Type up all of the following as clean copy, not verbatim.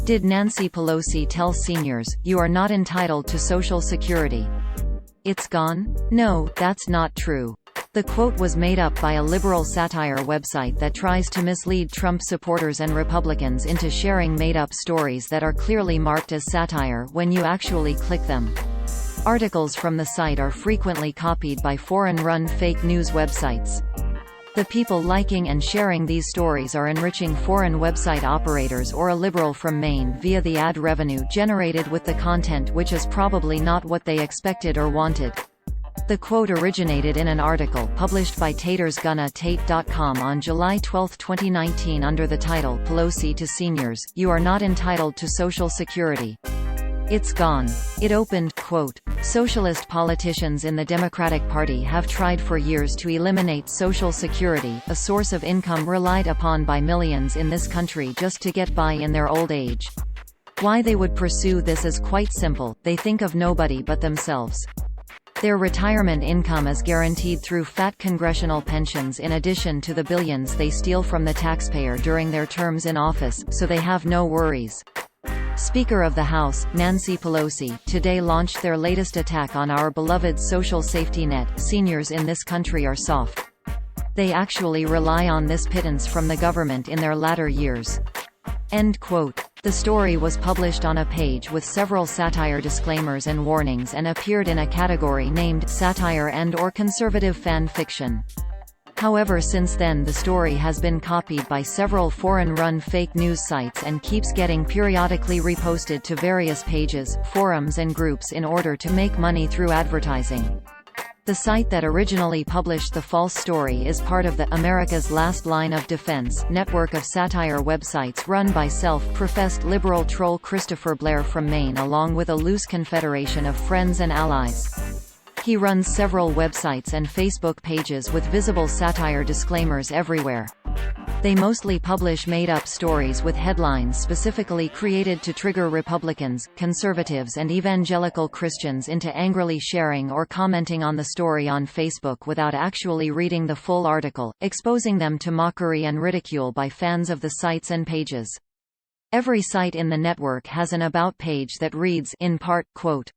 Did Nancy Pelosi tell seniors, "You are not entitled to Social Security"? It's gone? No, that's not true. The quote was made up by a liberal satire website that tries to mislead Trump supporters and Republicans into sharing made-up stories that are clearly marked as satire when you actually click them. Articles from the site are frequently copied by foreign-run fake news websites. The people liking and sharing these stories are enriching foreign website operators or a liberal from Maine via the ad revenue generated with the content, which is probably not what they expected or wanted. The quote originated in an article published by TatersGonnaTate.com on July 12, 2019 under the title "Pelosi to Seniors, You Are Not Entitled to Social Security. It's gone." It opened, quote, "Socialist politicians in the Democratic Party have tried for years to eliminate Social Security, a source of income relied upon by millions in this country just to get by in their old age. Why they would pursue this is quite simple: they think of nobody but themselves. Their retirement income is guaranteed through fat congressional pensions in addition to the billions they steal from the taxpayer during their terms in office, so they have no worries." Speaker of the House, Nancy Pelosi, today launched their latest attack on our beloved social safety net. Seniors in this country are soft. They actually rely on this pittance from the government in their latter years. End quote. The story was published on a page with several satire disclaimers and warnings and appeared in a category named Satire and/or Conservative Fan Fiction. However, since then the story has been copied by several foreign-run fake news sites and keeps getting periodically reposted to various pages, forums and groups in order to make money through advertising. The site that originally published the false story is part of the America's Last Line of Defense network of satire websites run by self-professed liberal troll Christopher Blair from Maine, along with a loose confederation of friends and allies. He runs several websites and Facebook pages with visible satire disclaimers everywhere. They mostly publish made-up stories with headlines specifically created to trigger Republicans, conservatives and evangelical Christians into angrily sharing or commenting on the story on Facebook without actually reading the full article, exposing them to mockery and ridicule by fans of the sites and pages. Every site in the network has an About page that reads, in part, quote,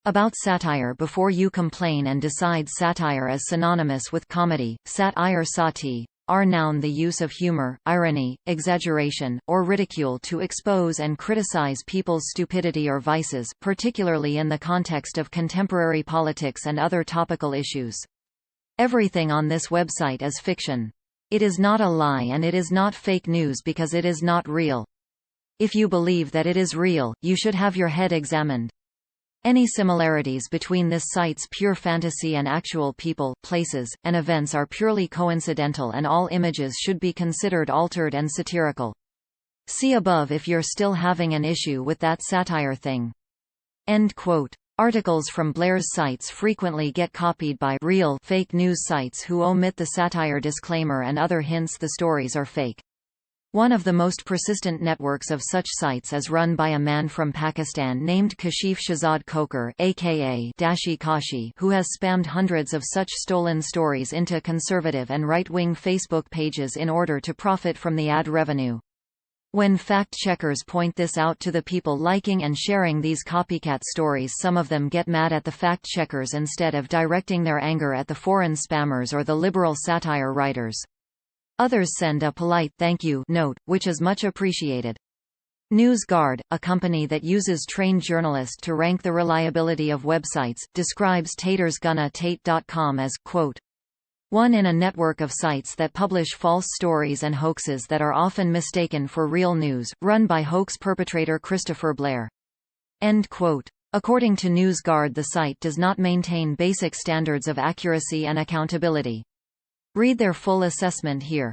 "About satire before you complain and decide satire as synonymous with comedy, sat-ire sati. Are noun the use of humor, irony, exaggeration, or ridicule to expose and criticize people's stupidity or vices, particularly in the context of contemporary politics and other topical issues. Everything on this website is fiction. It is not a lie and it is not fake news because it is not real. If you believe that it is real, you should have your head examined. Any similarities between this site's pure fantasy and actual people, places, and events are purely coincidental, and all images should be considered altered and satirical. See above if you're still having an issue with that satire thing." End quote. Articles from Blair's sites frequently get copied by real fake news sites who omit the satire disclaimer and other hints the stories are fake. One of the most persistent networks of such sites is run by a man from Pakistan named Kashif Shahzad Khokhar, aka Dashi Kashi, who has spammed hundreds of such stolen stories into conservative and right-wing Facebook pages in order to profit from the ad revenue. When fact-checkers point this out to the people liking and sharing these copycat stories, some of them get mad at the fact-checkers instead of directing their anger at the foreign spammers or the liberal satire writers. Others send a polite "thank you" note, which is much appreciated. NewsGuard, a company that uses trained journalists to rank the reliability of websites, describes TatersGonnaTate.com as, quote, "one in a network of sites that publish false stories and hoaxes that are often mistaken for real news, run by hoax perpetrator Christopher Blair." End quote. According to NewsGuard, the site does not maintain basic standards of accuracy and accountability. Read their full assessment here.